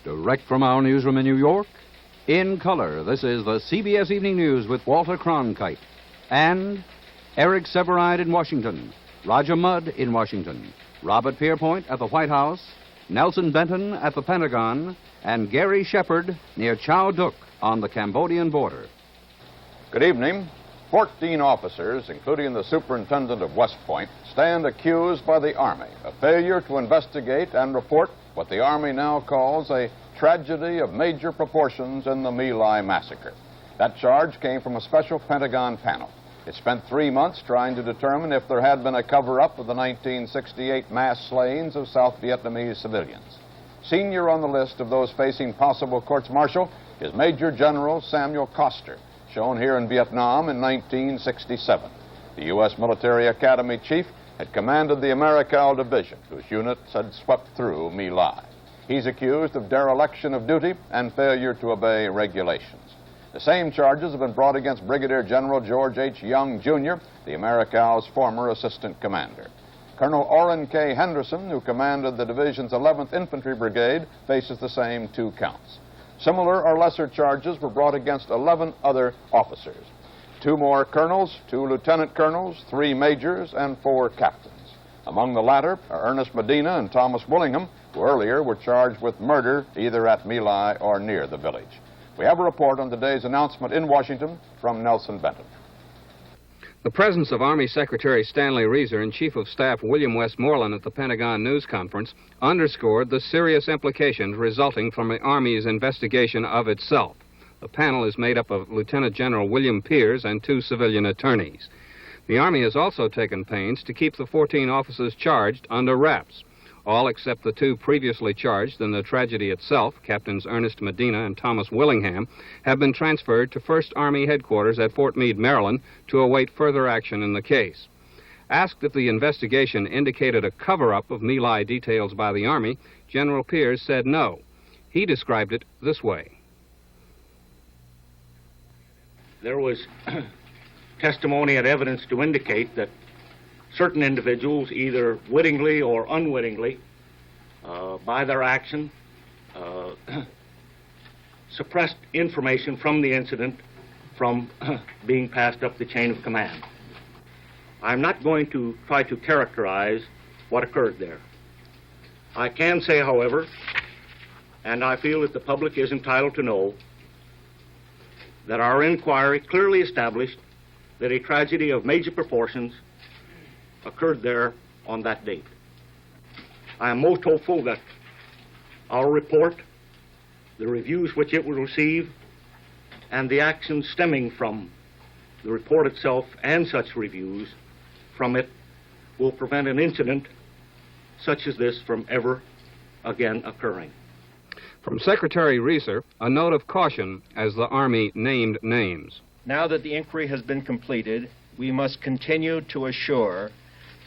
Direct from our newsroom in New York, in color, this is the CBS Evening News with Walter Cronkite. And Eric Severide in Washington, Roger Mudd in Washington, Robert Pierpoint at the White House, Nelson Benton at the Pentagon, and Gary Shepard near Chao Duc on the Cambodian border. Good evening. 14 officers, including the superintendent of West Point, stand accused by the Army of failure to investigate and report what the Army now calls a tragedy of major proportions in the My Lai massacre. That charge came from a special Pentagon panel. It spent 3 months trying to determine if there had been a cover-up of the 1968 mass slayings of South Vietnamese civilians. Senior on the list of those facing possible courts-martial is Major General Samuel Coster, shown here in Vietnam in 1967. The U.S. Military Academy chief had commanded the Americal Division, whose units had swept through My Lai. He's accused of dereliction of duty and failure to obey regulations. The same charges have been brought against Brigadier General George H. Young, Jr., the Americal's former assistant commander. Colonel Orrin K. Henderson, who commanded the division's 11th Infantry Brigade, faces the same 2 counts. Similar or lesser charges were brought against 11 other officers. 2 more colonels, 2 lieutenant colonels, 3 majors, and 4 captains. Among the latter are Ernest Medina and Thomas Willingham, who earlier were charged with murder either at My Lai or near the village. We have a report on today's announcement in Washington from Nelson Benton. The presence of Army Secretary Stanley Reeser and Chief of Staff William Westmoreland at the Pentagon News Conference underscored the serious implications resulting from the Army's investigation of itself. The panel is made up of Lieutenant General William Peers and 2 civilian attorneys. The Army has also taken pains to keep the 14 officers charged under wraps. All except the 2 previously charged in the tragedy itself, Captains Ernest Medina and Thomas Willingham, have been transferred to 1st Army Headquarters at Fort Meade, Maryland, to await further action in the case. Asked if the investigation indicated a cover-up of My Lai details by the Army, General Peers said no. He described it this way. There was testimony and evidence to indicate that certain individuals, either wittingly or unwittingly, by their action, suppressed information from the incident from being passed up the chain of command. I'm not going to try to characterize what occurred there. I can say, however, and I feel that the public is entitled to know, that our inquiry clearly established that a tragedy of major proportions occurred there on that date. I am most hopeful that our report, the reviews which it will receive, and the actions stemming from the report itself and such reviews from it will prevent an incident such as this from ever again occurring. From Secretary Reeser, a note of caution as the Army named names. Now that the inquiry has been completed, we must continue to assure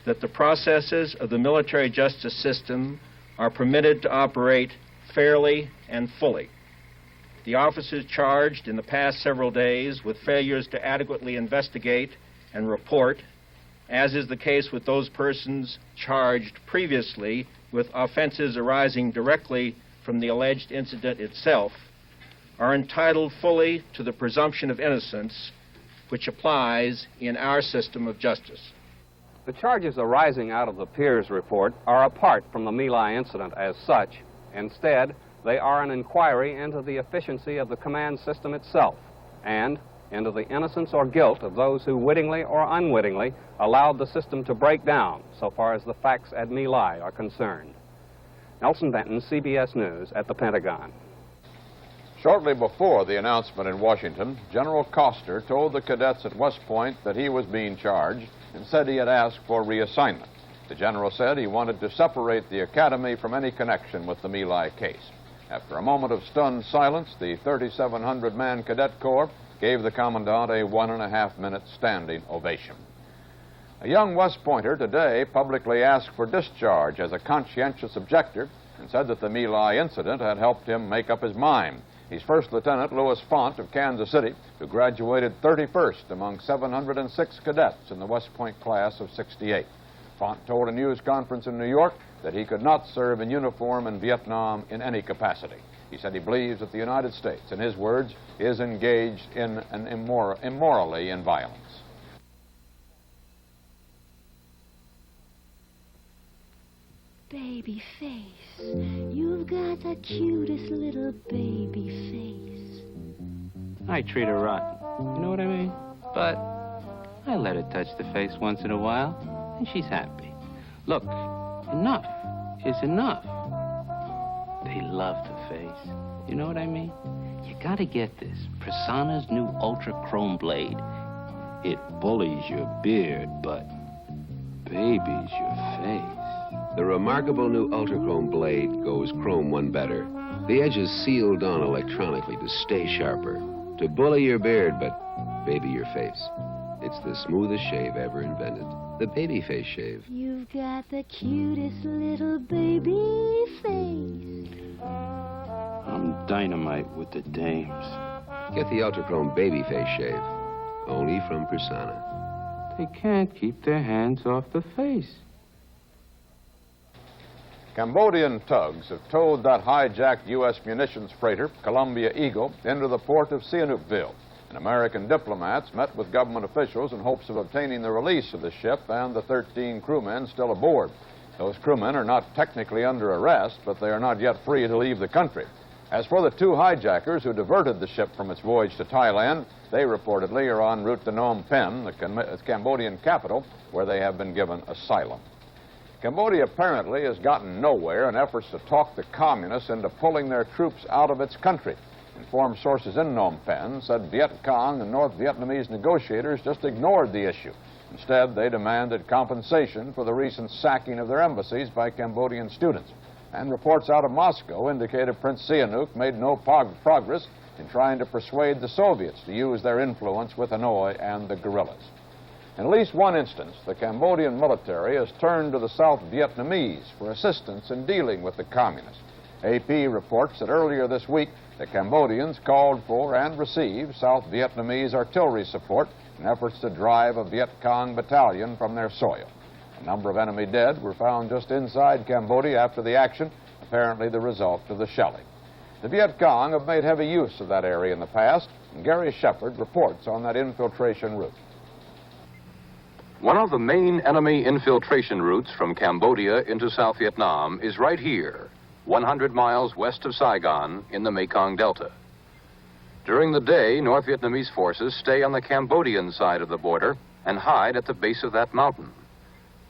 that the processes of the military justice system are permitted to operate fairly and fully. The officers charged in the past several days with failures to adequately investigate and report, as is the case with those persons charged previously with offenses arising directly from the alleged incident itself, are entitled fully to the presumption of innocence which applies in our system of justice. The charges arising out of the Peers report are apart from the My Lai incident as such. Instead, they are an inquiry into the efficiency of the command system itself and into the innocence or guilt of those who wittingly or unwittingly allowed the system to break down so far as the facts at My Lai are concerned. Nelson Benton, CBS News at the Pentagon. Shortly before the announcement in Washington, General Coster told the cadets at West Point that he was being charged and said he had asked for reassignment. The general said he wanted to separate the academy from any connection with the My Lai case. After a moment of stunned silence, the 3,700-man cadet corps gave the commandant a 1.5-minute standing ovation. A young West Pointer today publicly asked for discharge as a conscientious objector and said that the My Lai incident had helped him make up his mind. He's First Lieutenant Louis Font of Kansas City, who graduated 31st among 706 cadets in the West Point class of '68. Font told a news conference in New York that he could not serve in uniform in Vietnam in any capacity. He said he believes that the United States, in his words, is engaged in an immorally in violence. Baby face, you've got the cutest little baby face. I treat her rotten, you know what I mean? But I let her touch the face once in a while, and she's happy. Look, enough is enough. They love the face, you know what I mean? You gotta get this, Prasanna's new Ultra Chrome Blade. It bullies your beard, but babies your face. The remarkable new Ultrachrome blade goes chrome one better. The edge is sealed on electronically to stay sharper, to bully your beard, but baby your face. It's the smoothest shave ever invented, the baby face shave. You've got the cutest little baby face. I'm dynamite with the dames. Get the Ultrachrome baby face shave, only from Prasanna. They can't keep their hands off the face. Cambodian tugs have towed that hijacked U.S. munitions freighter, Columbia Eagle, into the port of Sihanoukville. And American diplomats met with government officials in hopes of obtaining the release of the ship and the 13 crewmen still aboard. Those crewmen are not technically under arrest, but they are not yet free to leave the country. As for the two hijackers who diverted the ship from its voyage to Thailand, they reportedly are en route to Phnom Penh, the Cambodian capital, where they have been given asylum. Cambodia apparently has gotten nowhere in efforts to talk the communists into pulling their troops out of its country. Informed sources in Phnom Penh said Viet Cong and North Vietnamese negotiators just ignored the issue. Instead, they demanded compensation for the recent sacking of their embassies by Cambodian students. And reports out of Moscow indicated Prince Sihanouk made no progress in trying to persuade the Soviets to use their influence with Hanoi and the guerrillas. In at least one instance, the Cambodian military has turned to the South Vietnamese for assistance in dealing with the communists. AP reports that earlier this week, the Cambodians called for and received South Vietnamese artillery support in efforts to drive a Viet Cong battalion from their soil. A number of enemy dead were found just inside Cambodia after the action, apparently the result of the shelling. The Viet Cong have made heavy use of that area in the past, and Gary Shepard reports on that infiltration route. One of the main enemy infiltration routes from Cambodia into South Vietnam is right here, 100 miles west of Saigon in the Mekong Delta. During the day, North Vietnamese forces stay on the Cambodian side of the border and hide at the base of that mountain.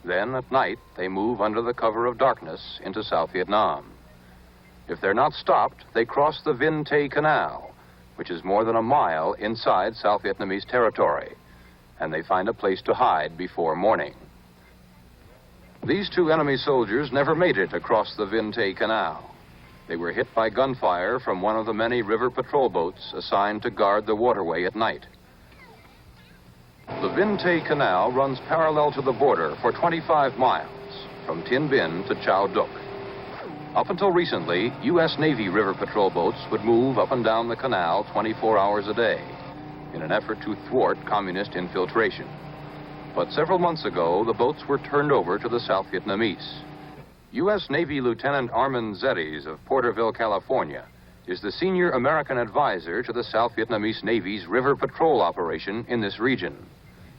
Then, at night, they move under the cover of darkness into South Vietnam. If they're not stopped, they cross the Vinh Tay Canal, which is more than a mile inside South Vietnamese territory, and they find a place to hide before morning. These two enemy soldiers never made it across the Vinh Tay Canal. They were hit by gunfire from one of the many river patrol boats assigned to guard the waterway at night. The Vinh Tay Canal runs parallel to the border for 25 miles, from Tin Bin to Chau Duc. Up until recently, U.S. Navy river patrol boats would move up and down the canal 24 hours a day in an effort to thwart communist infiltration. But several months ago, the boats were turned over to the South Vietnamese. U.S. Navy Lieutenant Armand Zettes of Porterville, California, is the senior American advisor to the South Vietnamese Navy's river patrol operation in this region.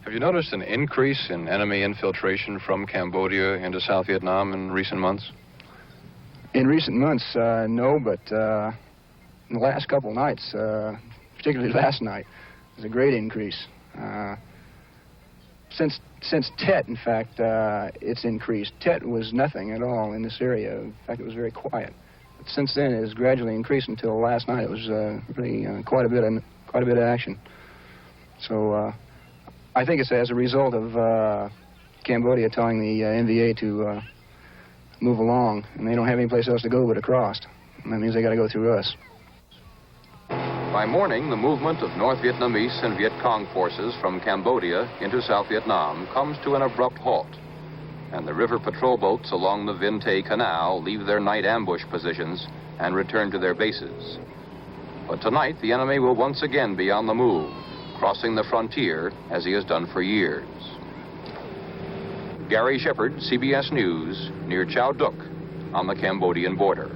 Have you noticed an increase in enemy infiltration from Cambodia into South Vietnam in recent months? In recent months, no, but in the last couple nights, particularly last night, there's a great increase. Since Tet, in fact, it's increased. Tet was nothing at all in this area. In fact, it was very quiet. But since then, it has gradually increased until last night. It was really quite a bit of action. So I think it's as a result of Cambodia telling the NVA to move along, and they don't have any place else to go but across. And that means they got to go through us. By morning, the movement of North Vietnamese and Viet Cong forces from Cambodia into South Vietnam comes to an abrupt halt, and the river patrol boats along the Vinh Tay Canal leave their night ambush positions and return to their bases. But tonight, the enemy will once again be on the move, crossing the frontier as he has done for years. Gary Shepard, CBS News, near Chau Duc on the Cambodian border.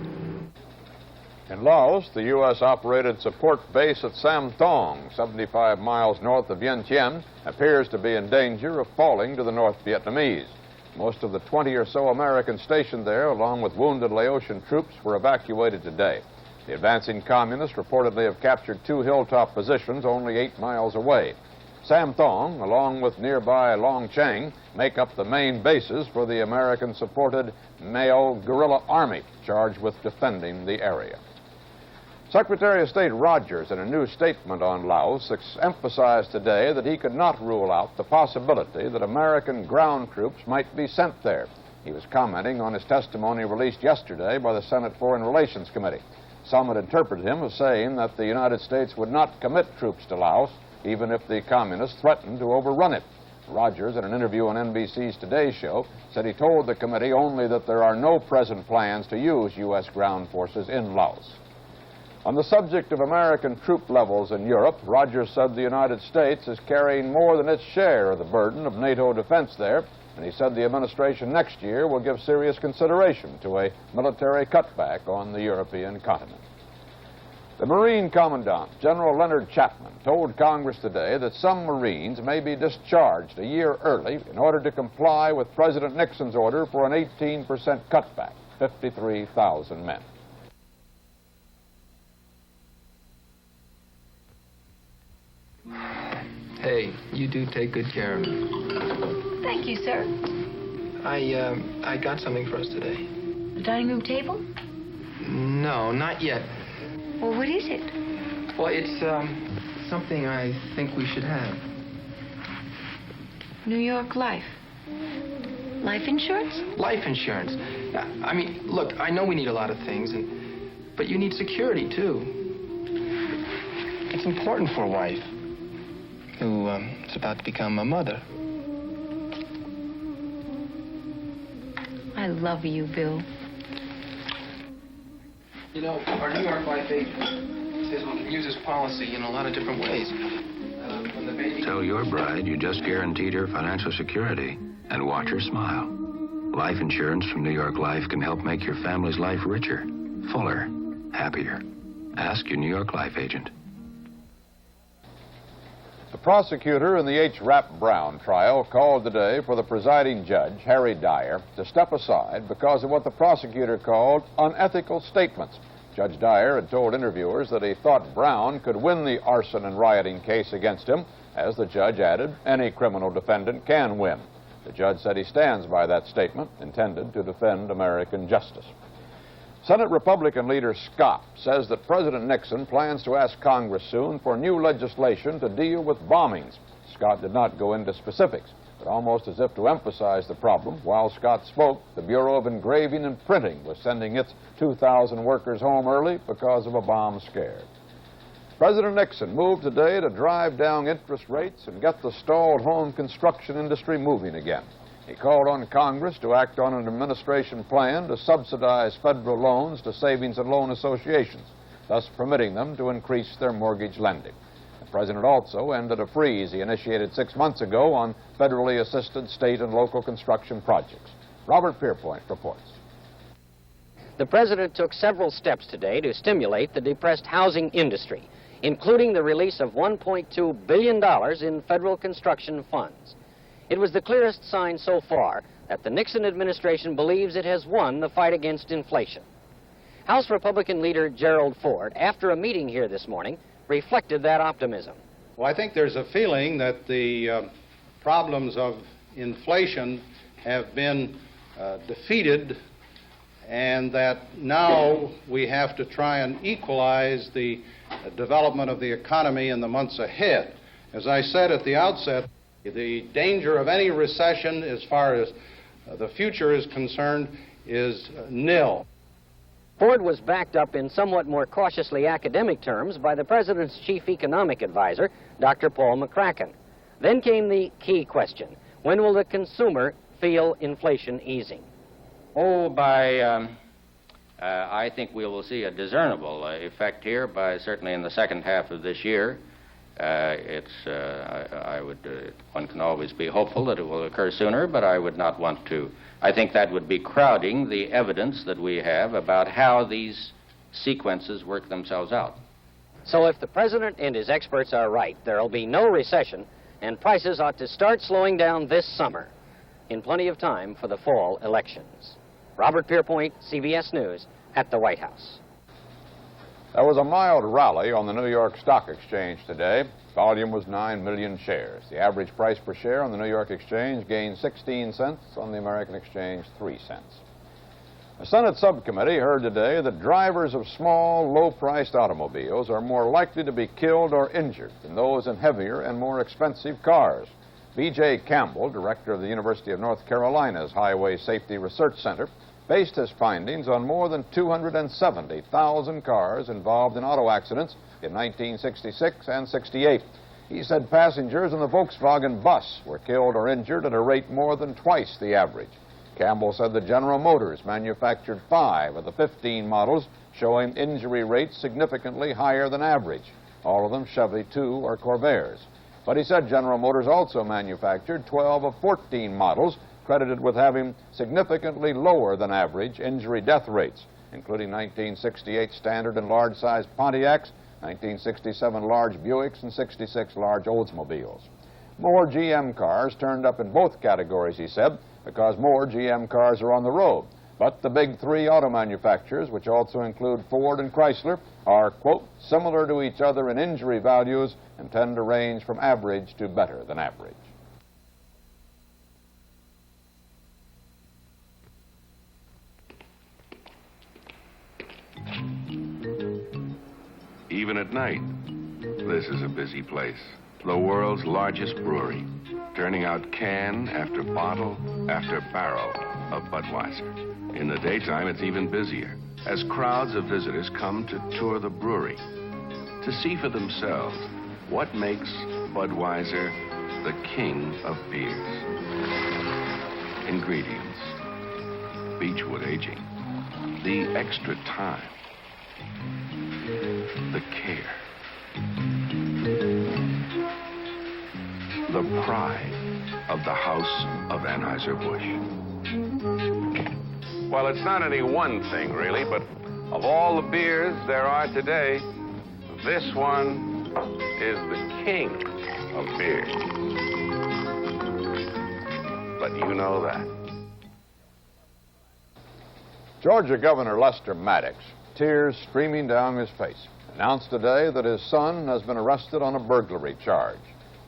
In Laos, the U.S.-operated support base at Sam Thong, 75 miles north of Vientiane, appears to be in danger of falling to the North Vietnamese. Most of the 20 or so Americans stationed there, along with wounded Laotian troops, were evacuated today. The advancing communists reportedly have captured 2 hilltop positions only 8 miles away. Sam Thong, along with nearby Long Cheng, make up the main bases for the American-supported Mao guerrilla army charged with defending the area. Secretary of State Rogers, in a new statement on Laos, emphasized today that he could not rule out the possibility that American ground troops might be sent there. He was commenting on his testimony released yesterday by the Senate Foreign Relations Committee. Some had interpreted him as saying that the United States would not commit troops to Laos, even if the communists threatened to overrun it. Rogers, in an interview on NBC's Today Show, said he told the committee only that there are no present plans to use U.S. ground forces in Laos. On the subject of American troop levels in Europe, Rogers said the United States is carrying more than its share of the burden of NATO defense there, and he said the administration next year will give serious consideration to a military cutback on the European continent. The Marine Commandant, General Leonard Chapman, told Congress today that some Marines may be discharged a year early in order to comply with President Nixon's order for an 18% cutback, 53,000 men. Hey, you do take good care of me. Thank you, sir. I got something for us today. The dining room table? No, not yet. Well, what is it? Well, it's something I think we should have. New York Life. Life insurance? Life insurance. I mean, look, I know we need a lot of things, but you need security, too. It's important for a wife who is about to become a mother. I love you, Bill. You know, our New York Life agent says we can use this policy in a lot of different ways. When the baby... Tell your bride you just guaranteed her financial security and watch her smile. Life insurance from New York Life can help make your family's life richer, fuller, happier. Ask your New York Life agent. The prosecutor in the H. Rap Brown trial called today for the presiding judge, Harry Dyer, to step aside because of what the prosecutor called unethical statements. Judge Dyer had told interviewers that he thought Brown could win the arson and rioting case against him. As the judge added, any criminal defendant can win. The judge said he stands by that statement, intended to defend American justice. Senate Republican leader Scott says that President Nixon plans to ask Congress soon for new legislation to deal with bombings. Scott did not go into specifics, but almost as if to emphasize the problem, while Scott spoke, the Bureau of Engraving and Printing was sending its 2,000 workers home early because of a bomb scare. President Nixon moved today to drive down interest rates and get the stalled home construction industry moving again. He called on Congress to act on an administration plan to subsidize federal loans to savings and loan associations, thus permitting them to increase their mortgage lending. The president also ended a freeze he initiated 6 months ago on federally assisted state and local construction projects. Robert Pierpoint reports. The president took several steps today to stimulate the depressed housing industry, including the release of $1.2 billion in federal construction funds. It was the clearest sign so far that the Nixon administration believes it has won the fight against inflation. House Republican leader Gerald Ford, after a meeting here this morning, reflected that optimism. Well, I think there's a feeling that the problems of inflation have been defeated, and that now we have to try and equalize the development of the economy in the months ahead. As I said at the outset, the danger of any recession as far as the future is concerned is nil. Ford was backed up in somewhat more cautiously academic terms by the president's chief economic advisor, Dr. Paul McCracken. Then came the key question: when will the consumer feel inflation easing? Oh, I think we will see a discernible effect here by certainly in the second half of this year. One can always be hopeful that it will occur sooner, but I would not want to. I think that would be crowding the evidence that we have about how these sequences work themselves out. So if the president and his experts are right, there'll be no recession, and prices ought to start slowing down this summer, in plenty of time for the fall elections. Robert Pierpoint, CBS News, at the White House. There was a mild rally on the New York Stock Exchange today. Volume was 9 million shares. The average price per share on the New York Exchange gained 16 cents, on the American Exchange 3 cents. A Senate subcommittee heard today that drivers of small, low-priced automobiles are more likely to be killed or injured than those in heavier and more expensive cars. B.J. Campbell, director of the University of North Carolina's Highway Safety Research Center, based his findings on more than 270,000 cars involved in auto accidents in 1966 and 68. He said passengers in the Volkswagen bus were killed or injured at a rate more than twice the average. Campbell said that General Motors manufactured 5 of the 15 models, showing injury rates significantly higher than average, all of them Chevy 2 or Corvairs. But he said General Motors also manufactured 12 of 14 models, credited with having significantly lower than average injury death rates, including 1968 standard and large-sized Pontiacs, 1967 large Buicks, and 66 large Oldsmobiles. More GM cars turned up in both categories, he said, because more GM cars are on the road. But the big 3 auto manufacturers, which also include Ford and Chrysler, are, quote, similar to each other in injury values and tend to range from average to better than average. Even at night, this is a busy place. The world's largest brewery, turning out can after bottle after barrel of Budweiser. In the daytime, it's even busier, as crowds of visitors come to tour the brewery, to see for themselves what makes Budweiser the king of beers. Ingredients: beechwood aging, the extra time, the care, the pride of the House of Anheuser-Busch. Well, it's not any one thing, really, but of all the beers there are today, this one is the king of beers. But you know that. Georgia Governor Lester Maddox, tears streaming down his face, announced today that his son has been arrested on a burglary charge.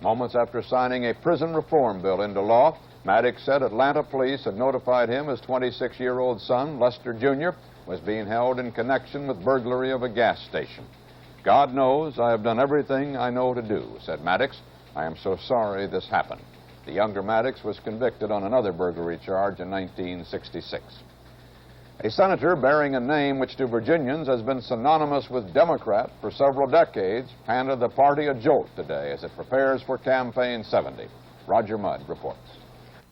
Moments after signing a prison reform bill into law, Maddox said Atlanta police had notified him his 26-year-old son, Lester Jr., was being held in connection with burglary of a gas station. God knows I have done everything I know to do, said Maddox. I am so sorry this happened. The younger Maddox was convicted on another burglary charge in 1966. A senator bearing a name which to Virginians has been synonymous with Democrat for several decades handed the party a jolt today as it prepares for Campaign 70. Roger Mudd reports.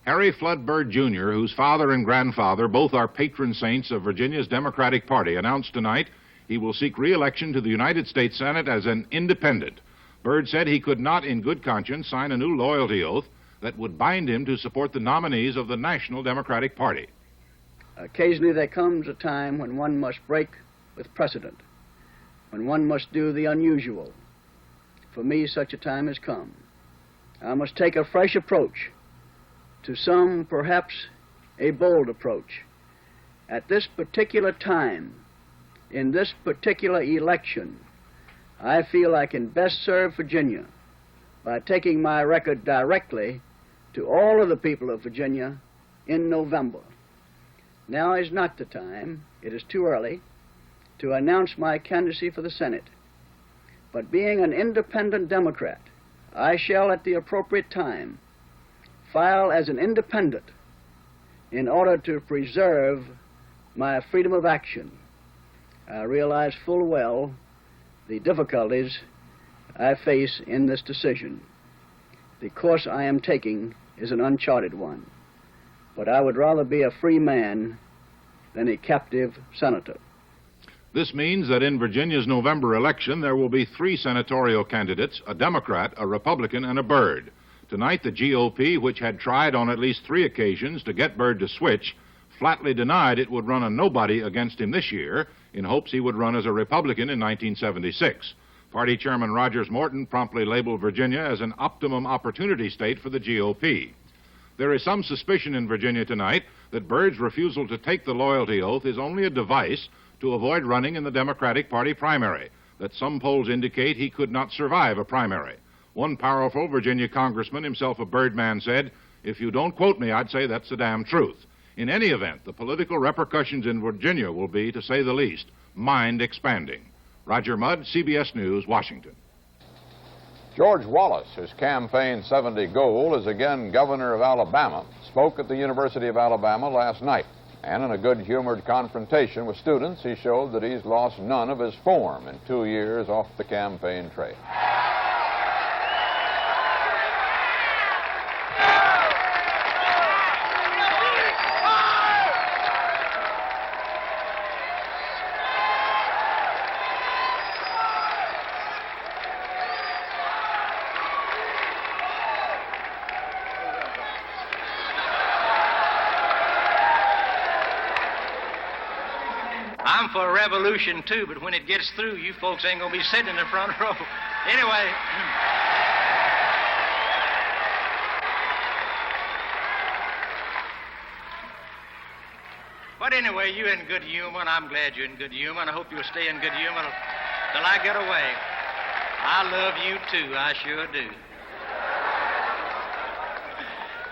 Harry Flood Byrd, Jr., whose father and grandfather both are patron saints of Virginia's Democratic Party, announced tonight he will seek re-election to the United States Senate as an independent. Byrd said he could not in good conscience sign a new loyalty oath that would bind him to support the nominees of the National Democratic Party. Occasionally there comes a time when one must break with precedent, when one must do the unusual. For me, such a time has come. I must take a fresh approach, to some perhaps a bold approach. At this particular time, in this particular election, I feel I can best serve Virginia by taking my record directly to all of the people of Virginia in November. Now is not the time, it is too early, to announce my candidacy for the Senate. But being an independent Democrat, I shall at the appropriate time file as an independent in order to preserve my freedom of action. I realize full well the difficulties I face in this decision. The course I am taking is an uncharted one. But I would rather be a free man than a captive senator. This means that in Virginia's November election, there will be 3 senatorial candidates, a Democrat, a Republican, and a Byrd. Tonight, the GOP, which had tried on at least 3 occasions to get Byrd to switch, flatly denied it would run a nobody against him this year in hopes he would run as a Republican in 1976. Party Chairman Rogers Morton promptly labeled Virginia as an optimum opportunity state for the GOP. There is some suspicion in Virginia tonight that Byrd's refusal to take the loyalty oath is only a device to avoid running in the Democratic Party primary, that some polls indicate he could not survive a primary. One powerful Virginia congressman, himself a Byrd man, said, "If you don't quote me, I'd say that's the damn truth." In any event, the political repercussions in Virginia will be, to say the least, mind-expanding. Roger Mudd, CBS News, Washington. George Wallace, whose campaign 70 goal is again governor of Alabama, spoke at the University of Alabama last night. And in a good-humored confrontation with students, he showed that he's lost none of his form in 2 years off the campaign trail. I'm for a revolution, too, but when it gets through, you folks ain't going to be sitting in the front row. Anyway. But anyway, you're in good humor, and I'm glad you're in good humor, and I hope you'll stay in good humor till I get away. I love you, too. I sure do.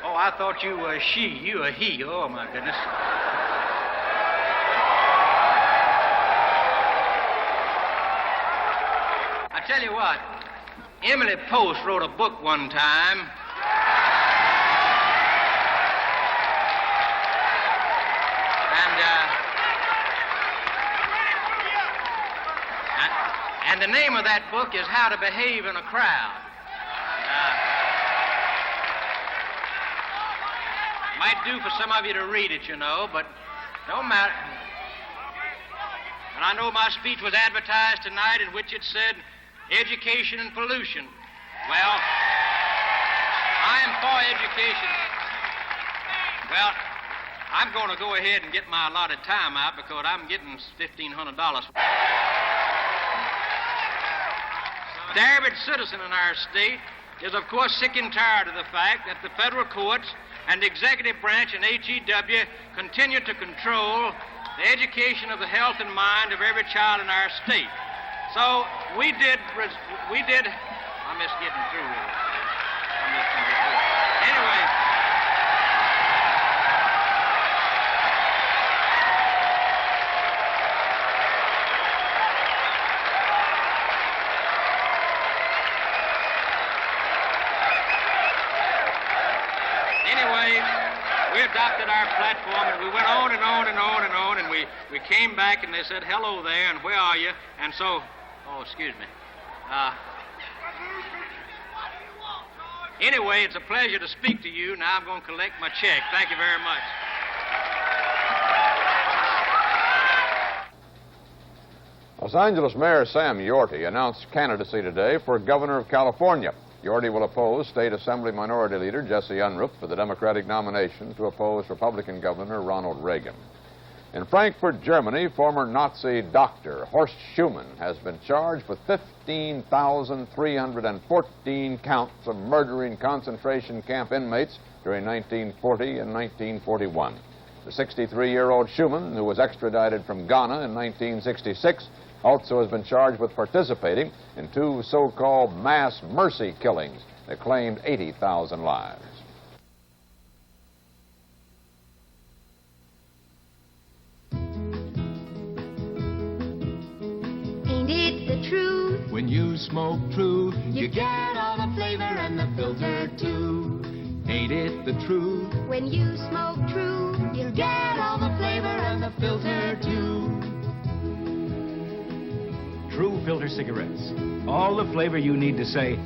Oh, I thought you were a she. You a he. Oh, my goodness. I tell you what, Emily Post wrote a book one time. And the name of that book is How to Behave in a Crowd. Might do for some of you to read it, you know, but don't matter. And I know my speech was advertised tonight in which it said, education and pollution. Well, I am for education. Well, I'm going to go ahead and get my allotted time out because I'm getting $1,500. The average citizen in our state is, of course, sick and tired of the fact that the federal courts and the executive branch and HEW continue to control the education of the health and mind of every child in our state. So we did, I'm just getting through with it. Anyway. Anyway, we adopted our platform, and we went on and on and on and on, and we came back, and they said, hello there, and where are you? And so, oh, excuse me. Anyway, it's a pleasure to speak to you. Now I'm going to collect my check. Thank you very much. Los Angeles Mayor Sam Yorty announced candidacy today for governor of California. Yorty will oppose State Assembly Minority Leader Jesse Unruh for the Democratic nomination to oppose Republican Governor Ronald Reagan. In Frankfurt, Germany, former Nazi doctor Horst Schumann has been charged with 15,314 counts of murdering concentration camp inmates during 1940 and 1941. The 63-year-old Schumann, who was extradited from Ghana in 1966, also has been charged with participating in 2 so-called mass mercy killings that claimed 80,000 lives. When you smoke true, you get all the flavor and the filter too. Ain't it the truth? When you smoke true, you get all the flavor and the filter too. True filter cigarettes. All the flavor you need to say,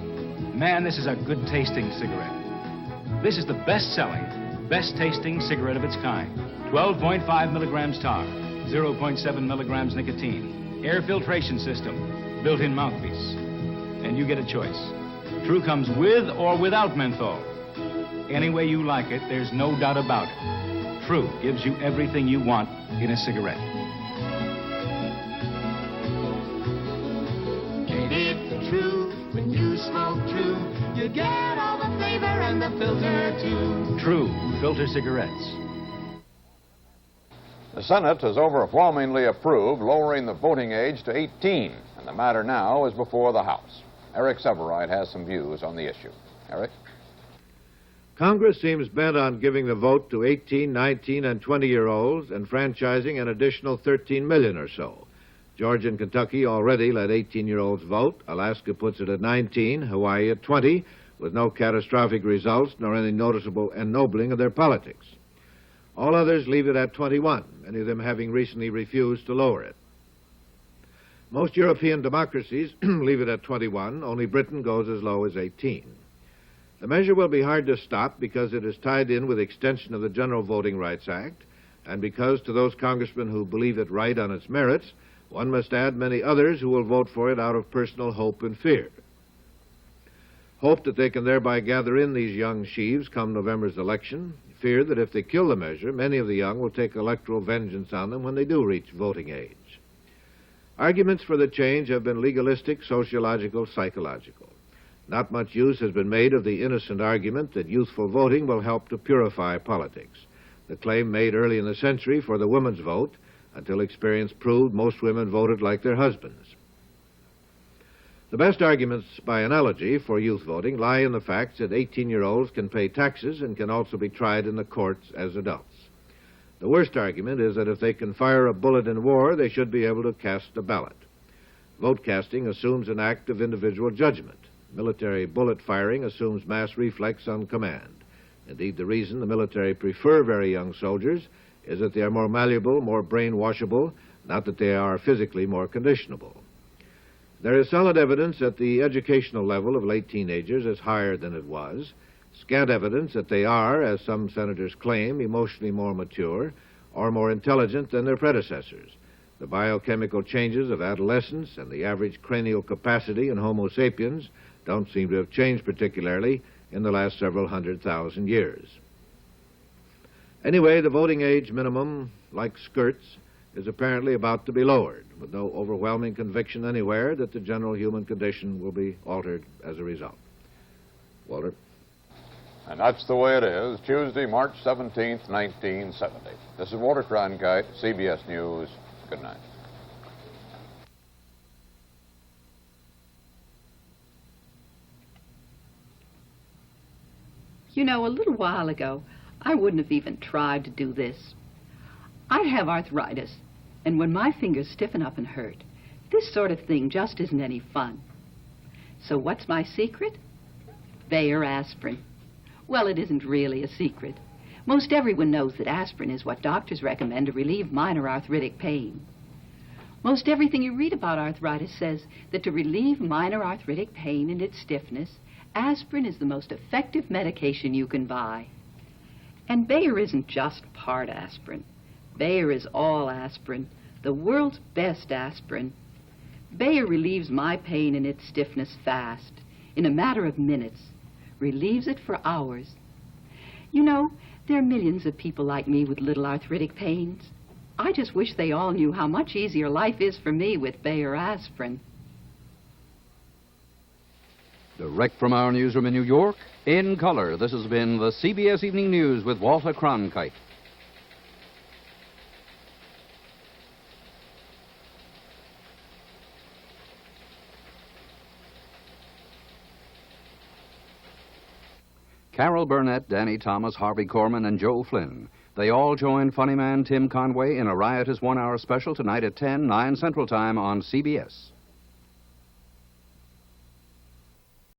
man, this is a good tasting cigarette. This is the best-selling, best-tasting cigarette of its kind. 12.5 milligrams tar, 0.7 milligrams nicotine, air filtration system, built-in mouthpiece. And you get a choice. True comes with or without menthol. Any way you like it, there's no doubt about it. True gives you everything you want in a cigarette. Ain't it true? When you smoke True, you get all the flavor and the filter too. True filter cigarettes. The Senate has overwhelmingly approved lowering the voting age to 18, and the matter now is before the House. Eric Severide has some views on the issue. Eric? Congress seems bent on giving the vote to 18, 19, and 20-year-olds and franchising an additional 13 million or so. Georgia and Kentucky already let 18-year-olds vote. Alaska puts it at 19, Hawaii at 20, with no catastrophic results nor any noticeable ennobling of their politics. All others leave it at 21, many of them having recently refused to lower it. Most European democracies leave it at 21, only Britain goes as low as 18. The measure will be hard to stop because it is tied in with extension of the General Voting Rights Act, and because to those congressmen who believe it right on its merits, one must add many others who will vote for it out of personal hope and fear. Hope that they can thereby gather in these young sheaves come November's election, fear that if they kill the measure, many of the young will take electoral vengeance on them when they do reach voting age. Arguments for the change have been legalistic, sociological, psychological. Not much use has been made of the innocent argument that youthful voting will help to purify politics, the claim made early in the century for the women's vote, until experience proved most women voted like their husbands. The best arguments, by analogy, for youth voting lie in the fact that 18-year-olds can pay taxes and can also be tried in the courts as adults. The worst argument is that if they can fire a bullet in war, they should be able to cast a ballot. Vote casting assumes an act of individual judgment. Military bullet firing assumes mass reflex on command. Indeed, the reason the military prefer very young soldiers is that they are more malleable, more brainwashable, not that they are physically more conditionable. There is solid evidence that the educational level of late teenagers is higher than it was, scant evidence that they are, as some senators claim, emotionally more mature or more intelligent than their predecessors. The biochemical changes of adolescence and the average cranial capacity in Homo sapiens don't seem to have changed particularly in the last several 100,000 years. Anyway, the voting age minimum, like skirts, is apparently about to be lowered, with no overwhelming conviction anywhere that the general human condition will be altered as a result. Walter? And that's the way it is, Tuesday, March 17th, 1970. This is Walter Cronkite, CBS News. Good night. You know, a little while ago, I wouldn't have even tried to do this. I have arthritis, and when my fingers stiffen up and hurt, this sort of thing just isn't any fun. So what's my secret? Bayer aspirin. Well, it isn't really a secret. Most everyone knows that aspirin is what doctors recommend to relieve minor arthritic pain. Most everything you read about arthritis says that to relieve minor arthritic pain and its stiffness, aspirin is the most effective medication you can buy. And Bayer isn't just part aspirin. Bayer is all aspirin, the world's best aspirin. Bayer relieves my pain and its stiffness fast, in a matter of minutes, relieves it for hours. You know, there are millions of people like me with little arthritic pains. I just wish they all knew how much easier life is for me with Bayer aspirin. Direct from our newsroom in New York, in color, this has been the CBS Evening News with Walter Cronkite. Carol Burnett, Danny Thomas, Harvey Korman, and Joe Flynn. They all join funny man Tim Conway in a riotous one-hour special tonight at 10, 9 Central Time on CBS.